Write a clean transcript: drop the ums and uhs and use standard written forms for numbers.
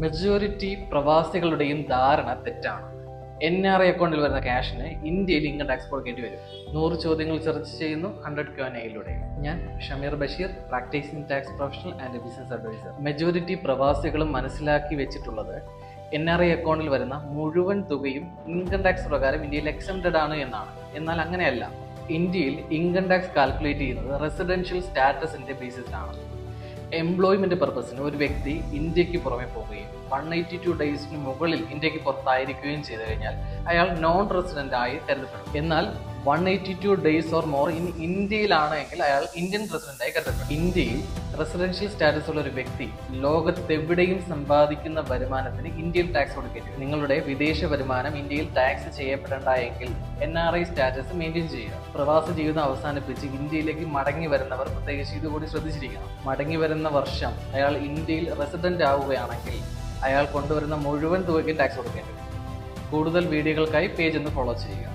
Majority പ്രവാസികളുടെയും ധാരണ തെറ്റാണ്. NRI അക്കൗണ്ടിൽ വരുന്ന ക്യാഷിന് ഇന്ത്യയിൽ ഇൻകം ടാക്സ് കൊടുക്കേണ്ടി വരും. 100 ചോദ്യങ്ങൾ ചർച്ച ചെയ്യുന്നു 100 Q&A. ഞാൻ Shameer Basheer, practising tax professional and business adviser. Majority പ്രവാസികളും മനസ്സിലാക്കി വെച്ചിട്ടുള്ളത് NRI അക്കൗണ്ടിൽ വരുന്ന മുഴുവൻ തുകയും ഇൻകം ടാക്സ് പ്രകാരം ഇന്ത്യയിൽ എക്സംപ്റ്റഡ് ആണ് എന്നാണ്. എന്നാൽ അങ്ങനെയല്ല. ഇന്ത്യയിൽ ഇൻകം ടാക്സ് കാൽക്കുലേറ്റ് ചെയ്യുന്നത് റെസിഡൻഷ്യൽ സ്റ്റാറ്റസിന്റെ ബേസിസിലാണ്. എംപ്ലോയ്മെന്റ് പർപ്പസിന് ഒരു വ്യക്തി ഇന്ത്യക്ക് പുറമെ പോവുകയും 182 ഡേയ്സിന് മുകളിൽ ഇന്ത്യക്ക് പുറത്തായിരിക്കുകയും ചെയ്തു കഴിഞ്ഞാൽ അയാൾ നോൺ റെസിഡന്റ് ആയി കരുതപ്പെടും. എന്നാൽ 182 ഡേയ്സ് ഓർ മോർ ഇന്ത്യയിലാണ് എങ്കിൽ അയാൾ ഇന്ത്യൻ റെസിഡന്റ് ആയി കരുതപ്പെടും. ഇന്ത്യയിൽ റെസിഡൻഷ്യൽ സ്റ്റാറ്റസ് ഉള്ള ഒരു വ്യക്തി ലോകത്തെവിടെയും സമ്പാദിക്കുന്ന വരുമാനത്തിന് ഇന്ത്യയിൽ ടാക്സ് കൊടുക്കേണ്ടി വരും. നിങ്ങളുടെ വിദേശ വരുമാനം ഇന്ത്യയിൽ ടാക്സ് ചെയ്യപ്പെടേണ്ട എങ്കിൽ NRI സ്റ്റാറ്റസ് മെയിൻറ്റെയിൻ ചെയ്യുക. പ്രവാസ ജീവിതം അവസാനിപ്പിച്ച് ഇന്ത്യയിലേക്ക് മടങ്ങി വരുന്നവർ പ്രത്യേകിച്ച് ഇതുകൂടി ശ്രദ്ധിച്ചിരിക്കണം. മടങ്ങി വരുന്ന വർഷം അയാൾ ഇന്ത്യയിൽ റെസിഡന്റ് ആവുകയാണെങ്കിൽ അയാൾ കൊണ്ടുവരുന്ന മുഴുവൻ തുകയ്ക്കും ടാക്സ് കൊടുക്കേണ്ടി വരും. കൂടുതൽ വീഡിയോകൾക്കായി പേജ് ഒന്ന് ഫോളോ ചെയ്യുക.